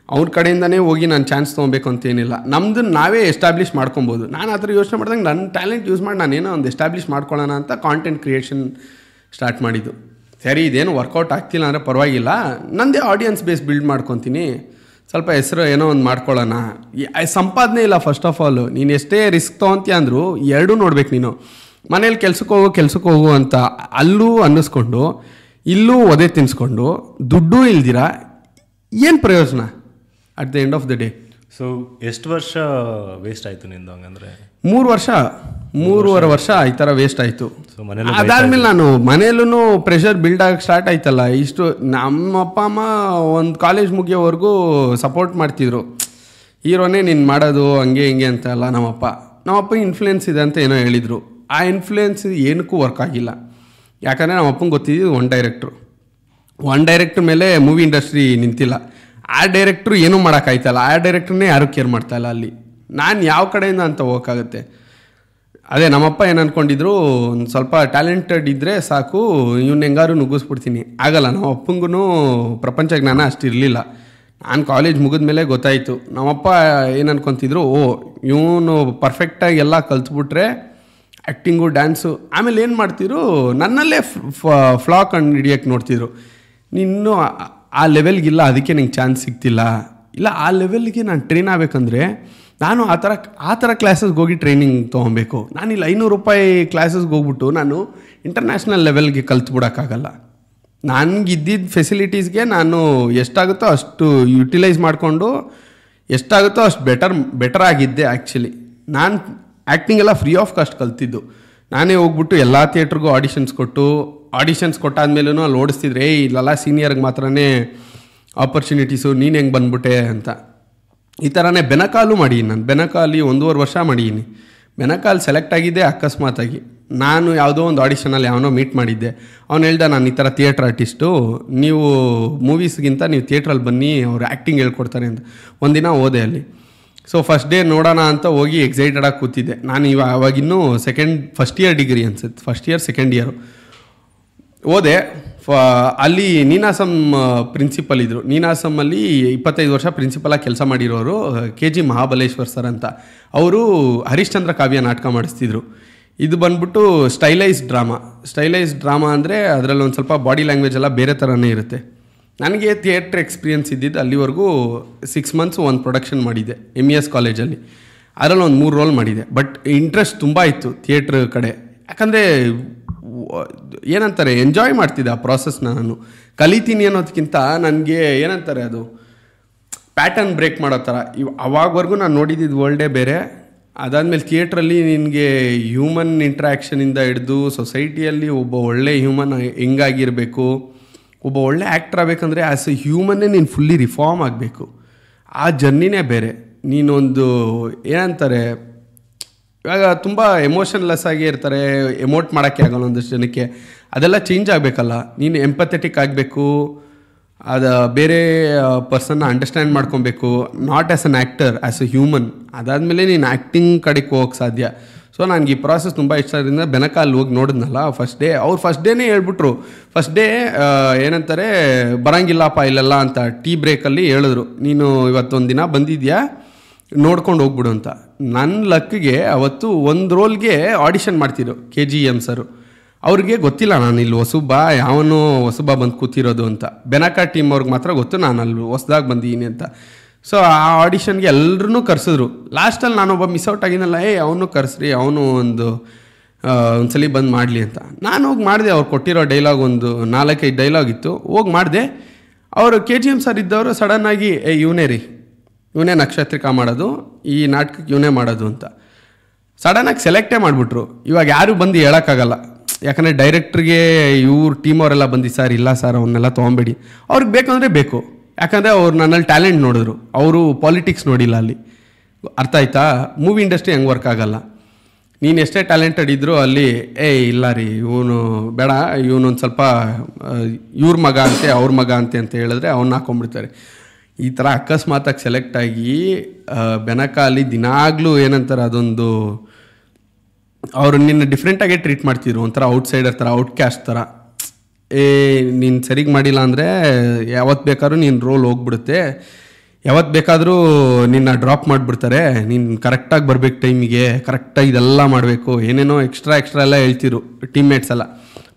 ಅವ್ರ ಕಡೆಯಿಂದನೇ ಹೋಗಿ ನಾನು ಚಾನ್ಸ್ ತೊಗೊಬೇಕು ಅಂತೇನಿಲ್ಲ. ನಮ್ಮದನ್ನು ನಾವೇ ಎಸ್ಟಾಬ್ಲಿಷ್ ಮಾಡ್ಕೊಬೋದು. ನಾನು ಆ ಥರ ಯೋಚನೆ ಮಾಡಿದಾಗ ನನ್ನ ಟ್ಯಾಲೆಂಟ್ ಯೂಸ್ ಮಾಡಿ ನಾನೇನೋ ಒಂದು ಎಸ್ಟಾಬ್ಲಿಷ್ ಮಾಡ್ಕೊಳ್ಳೋಣ ಅಂತ ಕಾಂಟೆಂಟ್ ಕ್ರಿಯೇಷನ್ ಸ್ಟಾರ್ಟ್ ಮಾಡಿದ್ದು. ಸರಿ ಇದೇನು ವರ್ಕೌಟ್ ಆಗ್ತಿಲ್ಲ ಅಂದರೆ ಪರವಾಗಿಲ್ಲ, ನನ್ನದೇ ಆಡಿಯನ್ಸ್ ಬೇಸ್ ಬಿಲ್ಡ್ ಮಾಡ್ಕೊತೀನಿ, ಸ್ವಲ್ಪ ಹೆಸರು ಏನೋ ಒಂದು ಮಾಡ್ಕೊಳ್ಳೋಣ. ಸಂಪಾದನೆ ಇಲ್ಲ. ಫಸ್ಟ್ ಆಫ್ ಆಲು ನೀನು ಎಷ್ಟೇ ರಿಸ್ಕ್ ತೊಗೊತೀಯ ಅಂದರೂ ಎರಡೂ ನೋಡ್ಬೇಕು. ನೀನು ಮನೇಲಿ ಕೆಲ್ಸಕ್ಕೆ ಹೋಗು ಅಂತ ಅಲ್ಲೂ ಅನ್ನಿಸ್ಕೊಂಡು ಇಲ್ಲೂ ಒದೆ ತಿನ್ನಿಸ್ಕೊಂಡು ದುಡ್ಡು ಇಲ್ದಿರ ಏನು ಪ್ರಯೋಜನ at the end of the day? So ಎಷ್ಟು ವರ್ಷ ವೇಸ್ಟ್ ಆಯಿತು ನಿಂದು ಹಂಗಂದರೆ? 3.5 ವರ್ಷ ಈ ಥರ ವೇಸ್ಟ್ ಆಯಿತು. ಸೊ ಮನೇಲಿ ಅದಾದ್ಮೇಲೆ ನಾನು ಮನೇಲೂ ಪ್ರೆಷರ್ ಬಿಲ್ಡ್ ಆಗಿ ಸ್ಟಾರ್ಟ್ ಆಯ್ತಲ್ಲ. ಇಷ್ಟು ನಮ್ಮ ಅಪ್ಪ ಅಮ್ಮ ಒಂದು ಕಾಲೇಜ್ ಮುಗಿಯೋವರೆಗೂ ಸಪೋರ್ಟ್ ಮಾಡ್ತಿದ್ರು. ಹೀರೋನೇ ನೀನು ಮಾಡೋದು ಹಂಗೆ ಹಿಂಗೆ ಅಂತ ಅಲ್ಲ. ನಮ್ಮಪ್ಪ ಇನ್ಫ್ಲೂಯೆನ್ಸ್ ಇದೆ ಅಂತ ಏನೋ ಹೇಳಿದರು. ಆ ಇನ್ಫ್ಲೂಯೆನ್ಸ್ ಏನಕ್ಕೂ ವರ್ಕ್ ಆಗಿಲ್ಲ. ಯಾಕಂದರೆ ನಮ್ಮಪ್ಪಂಗೆ ಗೊತ್ತಿದ್ದು ಒನ್ ಡೈರೆಕ್ಟ್ರ್ ಮೇಲೆ ಮೂವಿ ಇಂಡಸ್ಟ್ರಿ ನಿಂತಿಲ್ಲ. ಆ ಡೈರೆಕ್ಟ್ರು ಏನೂ ಮಾಡೋಕ್ಕಾಯ್ತಲ್ಲ. ಆ ಡೈರೆಕ್ಟ್ರನ್ನೇ ಯಾರೂ ಕೇರ್ ಮಾಡ್ತಾಯಿಲ್ಲ. ಅಲ್ಲಿ ನಾನು ಯಾವ ಕಡೆಯಿಂದ ಅಂತ ಹೋಗೋಕ್ಕಾಗುತ್ತೆ? ಅದೇ ನಮ್ಮಪ್ಪ ಏನು ಅಂದ್ಕೊಂಡಿದ್ರು, ಒಂದು ಸ್ವಲ್ಪ ಟ್ಯಾಲೆಂಟೆಡ್ ಇದ್ದರೆ ಸಾಕು, ಇವ್ನು ಹೆಂಗಾರು ನುಗ್ಗಿಸ್ಬಿಡ್ತೀನಿ. ಆಗಲ್ಲ. ನಮ್ಮ ಅಪ್ಪಂಗೂ ಪ್ರಪಂಚ ಜ್ಞಾನ ಅಷ್ಟು ಇರಲಿಲ್ಲ. ನಾನು ಕಾಲೇಜ್ ಮುಗಿದ ಮೇಲೆ ಗೊತ್ತಾಯಿತು. ನಮ್ಮಪ್ಪ ಏನು ಅನ್ಕೊತಿದ್ರು, ಇವನು ಪರ್ಫೆಕ್ಟಾಗಿ ಎಲ್ಲ ಕಲ್ತ್ಬಿಟ್ರೆ ಆ್ಯಕ್ಟಿಂಗು ಡ್ಯಾನ್ಸು ಆಮೇಲೆ ಏನು ಮಾಡ್ತಿದ್ರು, ನನ್ನಲ್ಲೇ ಫ್ಲಾ ಕಂಡು ಹಿಡಿಯೋಕ್ಕೆ ನೋಡ್ತಿದ್ರು. ನೀನು ಆ ಲೆವೆಲ್ಗಿಲ್ಲ, ಅದಕ್ಕೆ ನಿಂಗೆ ಚಾನ್ಸ್ ಸಿಗ್ತಿಲ್ಲ. ಇಲ್ಲ, ಆ ಲೆವೆಲ್ಗೆ ನಾನು ಟ್ರೈನ್ ಆಗಬೇಕಂದ್ರೆ ನಾನು ಆ ಥರ ಕ್ಲಾಸಸ್ಗೆ ಹೋಗಿ ಟ್ರೈನಿಂಗ್ ತೊಗೊಬೇಕು. ನಾನಿಲ್ಲ ₹500 ಕ್ಲಾಸಸ್ಗೆ ಹೋಗ್ಬಿಟ್ಟು ನಾನು ಇಂಟರ್ನ್ಯಾಷನಲ್ ಲೆವೆಲ್ಗೆ ಕಲ್ತ್ಬಿಡೋಕ್ಕಾಗಲ್ಲ. ನನಗಿದ್ದಿದ್ದ ಫೆಸಿಲಿಟೀಸ್ಗೆ ನಾನು ಎಷ್ಟಾಗುತ್ತೋ ಅಷ್ಟು ಯುಟಿಲೈಸ್ ಮಾಡಿಕೊಂಡು ಎಷ್ಟಾಗುತ್ತೋ ಅಷ್ಟು ಬೆಟರ್ ಆಗಿದ್ದೆ. ಆ್ಯಕ್ಚುಲಿ ನಾನು ಆ್ಯಕ್ಟಿಂಗ್ ಎಲ್ಲ ಫ್ರೀ ಆಫ್ ಕಾಸ್ಟ್ ಕಲ್ತಿದ್ದು. ನಾನೇ ಹೋಗ್ಬಿಟ್ಟು ಎಲ್ಲ ಥಿಯೇಟ್ರಿಗೂ ಆಡಿಷನ್ಸ್ ಕೊಟ್ಟಾದ್ಮೇಲೂ ಅಲ್ಲಿ ಓಡಿಸ್ತಿದ್ರೆ, ಇಲ್ಲೆಲ್ಲ ಸೀನಿಯರ್ಗೆ ಮಾತ್ರನೇ ಆಪರ್ಚುನಿಟೀಸು, ನೀನು ಹೆಂಗೆ ಬಂದ್ಬಿಟ್ಟೆ ಅಂತ. ಈ ಥರನೇ ಬೆನಕಾಲು ಮಾಡೀನಿ. ನಾನು ಬೆನಕಾಲಿ 1.5 ವರ್ಷ ಮಾಡೀನಿ. ಬೆನಕಾಲ್ ಸೆಲೆಕ್ಟ್ ಆಗಿದ್ದೆ ಅಕಸ್ಮಾತಾಗಿ. ನಾನು ಯಾವುದೋ ಒಂದು ಆಡಿಷನಲ್ಲಿ ಯಾವನೋ ಮೀಟ್ ಮಾಡಿದ್ದೆ. ಅವ್ನು ಹೇಳ್ದ, ನಾನು ಈ ಥರ ಥಿಯೇಟ್ರ್ ಆರ್ಟಿಸ್ಟು, ನೀವು ಮೂವೀಸ್ಗಿಂತ ನೀವು ಥಿಯೇಟ್ರಲ್ಲಿ ಬನ್ನಿ, ಅವ್ರು ಆ್ಯಕ್ಟಿಂಗ್ ಹೇಳ್ಕೊಡ್ತಾರೆ ಅಂತ. ಒಂದಿನ ಹೋದೆ ಅಲ್ಲಿ. ಸೊ ಫಸ್ಟ್ ಡೇ ನೋಡೋಣ ಅಂತ ಹೋಗಿ ಎಕ್ಸೈಟೆಡಾಗಿ ಕೂತಿದ್ದೆ. ನಾನು ಅವಾಗಿನ್ನೂ ಫಸ್ಟ್ ಇಯರ್ ಡಿಗ್ರಿ ಅನ್ಸುತ್ತೆ, ಫಸ್ಟ್ ಇಯರ್ ಸೆಕೆಂಡ್ ಇಯರು ಹೋದೆ. ಅಲ್ಲಿ ನೀನಾಸಮ್ ಪ್ರಿನ್ಸಿಪಲ್ ಇದ್ದರು. ನೀನಾಸಮ್ಮಲ್ಲಿ 25 ವರ್ಷ ಪ್ರಿನ್ಸಿಪಲಾಗಿ ಕೆಲಸ ಮಾಡಿರೋರು KG ಮಹಾಬಲೇಶ್ವರ್ ಸರ್ ಅಂತ. ಅವರು ಹರಿಶ್ಚಂದ್ರ ಕಾವ್ಯ ನಾಟಕ ಮಾಡಿಸ್ತಿದ್ರು. ಇದು ಬಂದ್ಬಿಟ್ಟು ಸ್ಟೈಲೈಸ್ಡ್ ಡ್ರಾಮಾ ಅಂದರೆ ಅದರಲ್ಲಿ ಒಂದು ಸ್ವಲ್ಪ ಬಾಡಿ ಲ್ಯಾಂಗ್ವೇಜ್ ಎಲ್ಲ ಬೇರೆ ಥರನೇ ಇರುತ್ತೆ. ನನಗೆ ಥಿಯೇಟ್ರ್ ಎಕ್ಸ್ಪೀರಿಯನ್ಸ್ ಇದ್ದಿದ್ದು ಅಲ್ಲಿವರೆಗೂ 6 ಮಂತ್ಸ್ ಒಂದು ಪ್ರೊಡಕ್ಷನ್ ಮಾಡಿದ್ದೆ MES ಕಾಲೇಜಲ್ಲಿ. ಅದರಲ್ಲಿ ಒಂದು 3 ರೋಲ್ ಮಾಡಿದೆ. ಬಟ್ ಇಂಟ್ರೆಸ್ಟ್ ತುಂಬ ಇತ್ತು ಥಿಯೇಟ್ರ್ ಕಡೆ. ಯಾಕಂದರೆ ಏನಂತಾರೆ, ಎಂಜಾಯ್ ಮಾಡ್ತಿದ್ದೆ ಆ ಪ್ರಾಸೆಸ್ನ. ನಾನು ಕಲಿತೀನಿ ಅನ್ನೋದಕ್ಕಿಂತ ನನಗೆ ಏನಂತಾರೆ, ಅದು ಪ್ಯಾಟರ್ನ್ ಬ್ರೇಕ್ ಮಾಡೋ ಥರ. ಅವಾಗವರೆಗೂ ನಾನು ನೋಡಿದ್ದು ವರ್ಲ್ಡೇ ಬೇರೆ. ಅದಾದಮೇಲೆ ಥಿಯೇಟ್ರಲ್ಲಿ ನಿನಗೆ ಹ್ಯೂಮನ್ ಇಂಟ್ರ್ಯಾಕ್ಷನಿಂದ ಹಿಡಿದು ಸೊಸೈಟಿಯಲ್ಲಿ ಒಬ್ಬ ಒಳ್ಳೆ ಹ್ಯೂಮನ್ ಹೆಂಗಾಗಿರಬೇಕು, ಒಬ್ಬ ಒಳ್ಳೆ ಆ್ಯಕ್ಟ್ರ್ ಆಗಬೇಕಂದ್ರೆ ಆ್ಯಸ್ ಎ ಹ್ಯೂಮನ್ನೇ ನೀನು ಫುಲ್ಲಿ ರಿಫಾರ್ಮ್ ಆಗಬೇಕು. ಆ ಜರ್ನಿನೇ ಬೇರೆ. ನೀನೊಂದು ಏನಂತಾರೆ, ಇವಾಗ ತುಂಬ ಎಮೋಷನ್ಲೆಸ್ ಆಗಿ ಇರ್ತಾರೆ, ಎಮೋಟ್ ಮಾಡೋಕ್ಕೆ ಆಗೋಲ್ಲ ಒಂದಷ್ಟು ಜನಕ್ಕೆ. ಅದೆಲ್ಲ ಚೇಂಜ್ ಆಗಬೇಕಲ್ಲ. ನೀನು ಎಂಪಥೆಟಿಕ್ ಆಗಬೇಕು, ಅದು ಬೇರೆ ಪರ್ಸನ್ನ ಅಂಡರ್ಸ್ಟ್ಯಾಂಡ್ ಮಾಡ್ಕೊಬೇಕು, not as an actor, as A human. ಅದಾದಮೇಲೆ ನೀನು ಆ್ಯಕ್ಟಿಂಗ್ ಕಡೆಗೆ ಹೋಗೋಕ್ಕೆ ಸಾಧ್ಯ. ಸೊ ನನಗೆ ಈ ಪ್ರಾಸೆಸ್ ತುಂಬ ಇಷ್ಟ ಆದ್ದರಿಂದ ಬೆನಕಾಲ್ ಹೋಗಿ ನೋಡಿದ್ನಲ್ಲ ಫಸ್ಟ್ ಡೇನೇ ಹೇಳ್ಬಿಟ್ರು. ಫಸ್ಟ್ ಡೇ ಏನಂತಾರೆ, ಬರೋಂಗಿಲ್ಲಪ್ಪ ಇಲ್ಲೆಲ್ಲ ಅಂತ ಟೀ ಬ್ರೇಕಲ್ಲಿ ಹೇಳಿದ್ರು, ನೀನು ಇವತ್ತೊಂದು ದಿನ ಬಂದಿದ್ಯಾ ನೋಡ್ಕೊಂಡು ಹೋಗ್ಬಿಡು ಅಂತ. ನನ್ನ ಲಕ್ಕಿಗೆ ಅವತ್ತು ಒಂದು ರೋಲ್ಗೆ ಆಡಿಷನ್ ಮಾಡ್ತಿದ್ರು KGM ಸರು. ಅವ್ರಿಗೆ ಗೊತ್ತಿಲ್ಲ ನಾನು ಇಲ್ಲಿ ಯಾವನೋ ಹೊಸಬ ಬಂದು ಕೂತಿರೋದು ಅಂತ. ಬೆನಕ ಟೀಮ್ ಅವ್ರಿಗೆ ಮಾತ್ರ ಗೊತ್ತು ನಾನು ಅಲ್ಲಿ ಹೊಸದಾಗಿ ಬಂದಿದ್ದೀನಿ ಅಂತ. ಸೊ ಆ ಆಡಿಷನ್ಗೆ ಎಲ್ಲರೂ ಕರೆಸಿದ್ರು. ಲಾಸ್ಟಲ್ಲಿ ನಾನೊಬ್ಬ ಮಿಸ್ ಔಟ್ ಆಗಿದ್ದಲ್ಲ, ಅವನು ಕರೆಸ್ರಿ, ಅವನು ಒಂದ್ಸಲಿ ಬಂದು ಮಾಡಲಿ ಅಂತ. ನಾನು ಹೋಗಿ ಮಾಡಿದೆ. ಅವ್ರು ಕೊಟ್ಟಿರೋ ಡೈಲಾಗ್ ಒಂದು 4-5 ಡೈಲಾಗ್ ಇತ್ತು, ಹೋಗಿ ಮಾಡಿದೆ. ಅವರು KGM ಸರ್ ಇದ್ದವರು ಸಡನ್ನಾಗಿ ಇವನೇ ರೀ ಇವನೇ ನಕ್ಷತ್ರಿಕಾ ಮಾಡೋದು, ಈ ನಾಟಕಕ್ಕೆ ಇವನೇ ಮಾಡೋದು ಅಂತ. ಸಡನ್ನಾಗಿ ಸೆಲೆಕ್ಟೇ ಮಾಡಿಬಿಟ್ರು. ಇವಾಗ ಯಾರು ಬಂದು ಹೇಳೋಕ್ಕಾಗಲ್ಲ, ಯಾಕಂದರೆ ಡೈರೆಕ್ಟ್ರಿಗೆ ಇವ್ರ ಟೀಮ್ ಅವರೆಲ್ಲ ಬಂದು ಸರ್ ಇಲ್ಲ ಸರ್ ಅವನ್ನೆಲ್ಲ ತೊಗೊಬೇಡಿ, ಅವ್ರಿಗೆ ಬೇಕಂದರೆ ಬೇಕು, ಯಾಕಂದರೆ ಅವ್ರು ನನ್ನಲ್ಲಿ ಟ್ಯಾಲೆಂಟ್ ನೋಡಿದ್ರು, ಅವರು ಪಾಲಿಟಿಕ್ಸ್ ನೋಡಿಲ್ಲ ಅಲ್ಲಿ. ಅರ್ಥ ಆಯ್ತಾ? ಮೂವಿ ಇಂಡಸ್ಟ್ರಿ ಹೆಂಗೆ ವರ್ಕ್ ಆಗಲ್ಲ. ನೀನು ಎಷ್ಟೇ ಟ್ಯಾಲೆಂಟೆಡ್ ಇದ್ದರೂ ಅಲ್ಲಿ ಇಲ್ಲ ರೀ ಇವನು ಬೇಡ, ಇವನೊಂದು ಸ್ವಲ್ಪ ಇವ್ರ ಮಗ ಅಂತೆ ಅವ್ರ ಮಗ ಅಂತೆ ಅಂತ ಹೇಳಿದ್ರೆ ಅವನ್ನ ಹಾಕೊಂಡ್ಬಿಡ್ತಾರೆ. ಈ ಥರ ಅಕಸ್ಮಾತಾಗಿ ಸೆಲೆಕ್ಟ್ ಆಗಿ ಬೆನಕಾಲಿ ದಿನಾಗಲೂ ಏನಂತಾರೆ ಅದೊಂದು ಅವರು ನಿನ್ನ ಡಿಫ್ರೆಂಟಾಗೇ ಟ್ರೀಟ್ ಮಾಡ್ತಿದ್ರು, ಒಂಥರ ಔಟ್ಸೈಡರ್ ಥರ, ಔಟ್ಕ್ಯಾಸ್ಟ್ ಥರ. ನೀನು ಸರಿಗೆ ಮಾಡಿಲ್ಲ ಅಂದರೆ ಯಾವತ್ತು ಬೇಕಾದ್ರೂ ನೀನು ರೋಲ್ ಹೋಗ್ಬಿಡುತ್ತೆ, ಯಾವತ್ತು ಬೇಕಾದರೂ ನಿನ್ನ ಡ್ರಾಪ್ ಮಾಡಿಬಿಡ್ತಾರೆ, ನೀನು ಕರೆಕ್ಟಾಗಿ ಬರಬೇಕು ಟೈಮಿಗೆ, ಕರೆಕ್ಟಾಗಿ ಇದೆಲ್ಲ ಮಾಡಬೇಕು, ಏನೇನೋ ಎಕ್ಸ್ಟ್ರಾ ಎಲ್ಲ ಹೇಳ್ತಿರು ಟೀಮ್ಮೇಟ್ಸ್ ಎಲ್ಲ.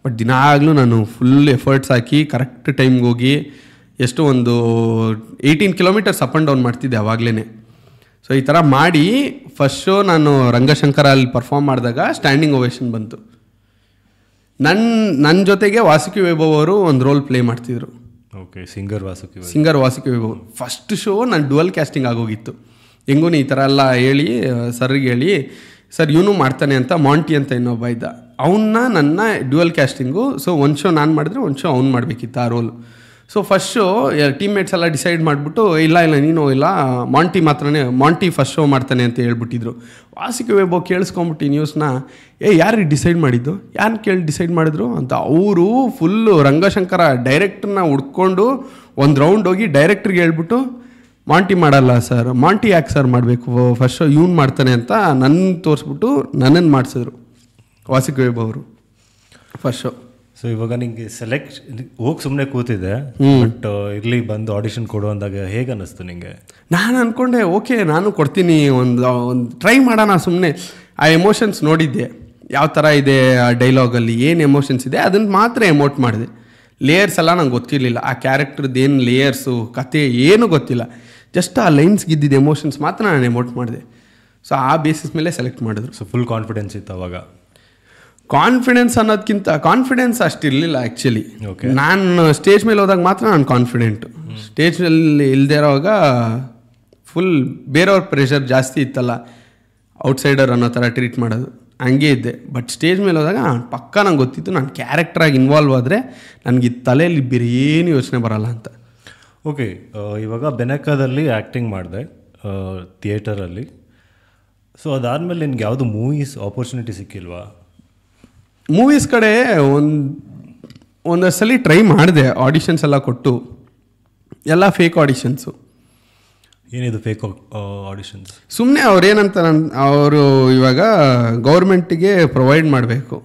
ಬಟ್ ದಿನಾಗಲೂ ನಾನು ಫುಲ್ ಎಫರ್ಟ್ಸ್ ಹಾಕಿ ಕರೆಕ್ಟ್ ಟೈಮ್ಗೆ ಹೋಗಿ ಎಷ್ಟು ಒಂದು 18 ಕಿಲೋಮೀಟರ್ಸ್ ಅಪ್ ಆ್ಯಂಡ್ ಡೌನ್ ಮಾಡ್ತಿದ್ದೆ ಅವಾಗಲೇ. ಸೊ ಈ ಥರ ಮಾಡಿ ಫಸ್ಟ್ ಶೋ ನಾನು ರಂಗಶಂಕರ ಅಲ್ಲಿ ಪರ್ಫಾರ್ಮ್ ಮಾಡಿದಾಗ ಸ್ಟ್ಯಾಂಡಿಂಗ್ ಓವೇಷನ್ ಬಂತು. ನನ್ನ ಜೊತೆಗೆ ವಾಸುಕಿ ವೈಭವ್ ಅವರು ಒಂದು ರೋಲ್ ಪ್ಲೇ ಮಾಡ್ತಿದ್ರು. Okay, singer Vasuki Vaibhav. First show ನಾನು ಡುವಲ್ ಕ್ಯಾಸ್ಟಿಂಗ್ ಆಗೋಗಿತ್ತು. ಹೆಂಗೂ ಈ ಥರ ಎಲ್ಲ ಹೇಳಿ ಸರ್ಗೆ ಹೇಳಿ, ಸರ್ ಇವನು ಮಾಡ್ತಾನೆ ಅಂತ ಮಾಂಟಿ ಅಂತ ಇನ್ನೊಬ್ಬ ಇದ್ದ, ಅವನ್ನ ನನ್ನ ಡ್ಯುವಲ್ ಕ್ಯಾಸ್ಟಿಂಗು. ಸೊ ಒಂದು ಶೋ ನಾನು ಮಾಡಿದ್ರೆ ಒಂದು ಶೋ ಅವ್ನು ಮಾಡಬೇಕಿತ್ತು ಆ role. So first show teammates ಎಲ್ಲ ಡಿಸೈಡ್ ಮಾಡಿಬಿಟ್ಟು ಇಲ್ಲ ನೀನು ಇಲ್ಲ ಮಾಂಟಿ ಫಸ್ಟ್ ಶೋ ಮಾಡ್ತಾನೆ ಅಂತ ಹೇಳ್ಬಿಟ್ಟಿದ್ರು. ವಾಸುಕಿ ವೈಭವ್ ಕೇಳಿಸ್ಕೊಂಬಿಟ್ಟು ನ್ಯೂಸ್ನ, ಯಾರು ಡಿಸೈಡ್ ಮಾಡಿದ್ದು, ಯಾರು ಕೇಳಿ ಡಿಸೈಡ್ ಮಾಡಿದ್ರು ಅಂತ. ಅವರು ಫುಲ್ಲು ರಂಗಶಂಕರ ಡೈರೆಕ್ಟ್ರನ್ನ ಹುಡ್ಕೊಂಡು ಒಂದು ರೌಂಡ್ ಹೋಗಿ ಡೈರೆಕ್ಟ್ರಿಗೆ ಹೇಳ್ಬಿಟ್ಟು, ಮಾಂಟಿ ಮಾಡಲ್ಲ ಸರ್, ಮಾಂಟಿ ಯಾಕೆ ಸರ್ ಮಾಡಬೇಕು, ಫಸ್ಟ್ ಶೋ ಇವ್ನು ಮಾಡ್ತಾನೆ ಅಂತ ನನ್ನ ತೋರಿಸ್ಬಿಟ್ಟು ನನ್ನನ್ನು ಮಾಡಿಸಿದ್ರು ವಾಸುಕಿ ವೈಭವ್ ಅವರು ಫಸ್ಟ್ ಶೋ. ಸೊ ಇವಾಗ ನಿಂಗೆ ಸೆಲೆಕ್ಟ್ ಹೋಗಿ ಸುಮ್ಮನೆ ಕೂತಿದೆ, ಬಟ್ ಇಲ್ಲಿ ಬಂದು ಆಡಿಷನ್ ಕೊಡು ಅಂದಾಗ ಹೇಗೆ ಅನ್ನಿಸ್ತು ನಿಂಗೆ? ನಾನು ಅಂದ್ಕೊಂಡೆ ಓಕೆ ನಾನು ಕೊಡ್ತೀನಿ, ಒಂದು ಟ್ರೈ ಮಾಡೋಣ ಸುಮ್ಮನೆ. ಆ ಎಮೋಷನ್ಸ್ ನೋಡಿದ್ದೆ ಯಾವ ಥರ ಇದೆ ಆ ಡೈಲಾಗಲ್ಲಿ, ಏನು ಎಮೋಷನ್ಸ್ ಇದೆ ಅದನ್ನು ಮಾತ್ರ ಎಮೋಟ್ ಮಾಡಿದೆ. ಲೇಯರ್ಸ್ ಎಲ್ಲ ನಂಗೆ ಗೊತ್ತಿರಲಿಲ್ಲ, ಆ ಕ್ಯಾರೆಕ್ಟ್ರದ್ದು ಏನು ಲೇಯರ್ಸು ಕತೆ ಏನೂ ಗೊತ್ತಿಲ್ಲ. ಜಸ್ಟ್ ಆ ಲೈನ್ಸ್ಗಿದ್ದಿದ್ದು ಎಮೋಷನ್ಸ್ ಮಾತ್ರ ನಾನು ಎಮೋಟ್ ಮಾಡಿದೆ. ಸೊ ಆ ಬೇಸಿಸ್ ಮೇಲೆ ಸೆಲೆಕ್ಟ್ ಮಾಡಿದ್ರು. ಸೊ ಫುಲ್ ಕಾನ್ಫಿಡೆನ್ಸ್ ಇತ್ತು ಅವಾಗ? ಕಾನ್ಫಿಡೆನ್ಸ್ ಅನ್ನೋದಕ್ಕಿಂತ ಕಾನ್ಫಿಡೆನ್ಸ್ ಅಷ್ಟಿರಲಿಲ್ಲ ಆ್ಯಕ್ಚುಲಿ. ನಾನು ಸ್ಟೇಜ್ ಮೇಲೆ ಹೋದಾಗ ಮಾತ್ರ ನಾನು ಕಾನ್ಫಿಡೆಂಟು. ಸ್ಟೇಜ್ನಲ್ಲಿ ಇಲ್ಲದೆ ಇರೋವಾಗ ಫುಲ್ ಬೇರೆಯವ್ರ ಪ್ರೆಷರ್ ಜಾಸ್ತಿ ಇತ್ತಲ್ಲ, ಔಟ್ಸೈಡರ್ ಅನ್ನೋ ಥರ ಟ್ರೀಟ್ ಮಾಡೋದು, ಹಂಗೆ ಇದ್ದೆ. ಬಟ್ ಸ್ಟೇಜ್ ಮೇಲೆ ಹೋದಾಗ ಪಕ್ಕ ನಂಗೆ ಗೊತ್ತಿತ್ತು ನಾನು ಕ್ಯಾರೆಕ್ಟ್ರಾಗಿ ಇನ್ವಾಲ್ವ್ ಆದರೆ ನನಗೆ ತಲೆಯಲ್ಲಿ ಬೇರೆ ಏನು ಯೋಚನೆ ಬರೋಲ್ಲ ಅಂತ. ಓಕೆ, ಇವಾಗ ಬೆನಕದಲ್ಲಿ ಆ್ಯಕ್ಟಿಂಗ್ ಮಾಡಿದೆ ಥಿಯೇಟರಲ್ಲಿ. ಸೊ ಅದಾದಮೇಲೆ ನಿನ್ಗೆ ಯಾವುದು ಮೂವೀಸ್ ಆಪರ್ಚುನಿಟಿ ಸಿಕ್ಕಿಲ್ವಾ? ಮೂವೀಸ್ ಕಡೆ ಒಂದಷ್ಟು ಸಲ ಟ್ರೈ ಮಾಡಿದೆ, ಆಡಿಷನ್ಸ್ ಎಲ್ಲ ಕೊಟ್ಟು, ಎಲ್ಲ ಫೇಕ್ ಆಡಿಷನ್ಸು. ಏನಿದು ಫೇಕ್ ಆಡಿಷನ್ಸ್? ಸುಮ್ಮನೆ ಅವ್ರೇನಂತ ಅವರು ಇವಾಗ ಗೌರ್ಮೆಂಟಿಗೆ ಪ್ರೊವೈಡ್ ಮಾಡಬೇಕು,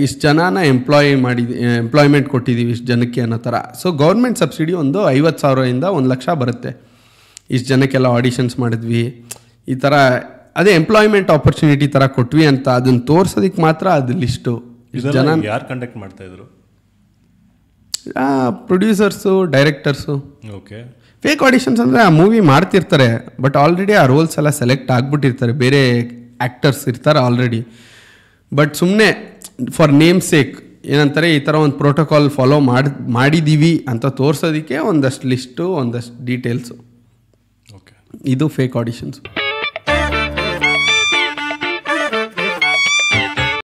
ಇಷ್ಟು ಜನನ ಎಂಪ್ಲಾಯ್ಮೆಂಟ್ ಕೊಟ್ಟಿದ್ದೀವಿ ಇಷ್ಟು ಜನಕ್ಕೆ ಅನ್ನೋ ಥರ. ಸೊ ಗೌರ್ಮೆಂಟ್ ಸಬ್ಸಿಡಿ ಒಂದು 50,000ದಿಂದ 1,00,000 ಬರುತ್ತೆ. ಇಷ್ಟು ಜನಕ್ಕೆಲ್ಲ ಆಡಿಷನ್ಸ್ ಮಾಡಿದ್ವಿ ಈ ಥರ, ಅದೇ ಎಂಪ್ಲಾಯ್ಮೆಂಟ್ ಆಪರ್ಚುನಿಟಿ ಥರ ಕೊಟ್ವಿ ಅಂತ ಅದನ್ನು ತೋರ್ಸೋದಕ್ಕೆ ಮಾತ್ರ ಅದು ಲಿಸ್ಟು. ಜನ ಯಾರು ಕಂಡಕ್ಟ್ ಮಾಡ್ತಾಯಿದ್ರು? Producers, directors. Okay. Fake auditions ಅಂದರೆ ಆ ಮೂವಿ ಮಾಡ್ತಿರ್ತಾರೆ, ಬಟ್ ಆಲ್ರೆಡಿ ಆ ರೋಲ್ಸ್ ಎಲ್ಲ ಸೆಲೆಕ್ಟ್ ಆಗಿಬಿಟ್ಟಿರ್ತಾರೆ, ಬೇರೆ ಆ್ಯಕ್ಟರ್ಸ್ ಇರ್ತಾರೆ ಆಲ್ರೆಡಿ. ಬಟ್ ಸುಮ್ಮನೆ ಫಾರ್ ನೇಮ್ ಸೇಕ್ ಏನಂತಾರೆ, ಈ ಥರ ಒಂದು ಪ್ರೋಟೋಕಾಲ್ ಫಾಲೋ ಮಾಡಿದ್ದೀವಿ ಅಂತ ತೋರಿಸೋದಕ್ಕೆ ಒಂದಷ್ಟು ಲಿಸ್ಟು, ಒಂದಷ್ಟು ಡೀಟೇಲ್ಸು. ಓಕೆ, ಇದು ಫೇಕ್ ಆಡಿಷನ್ಸು.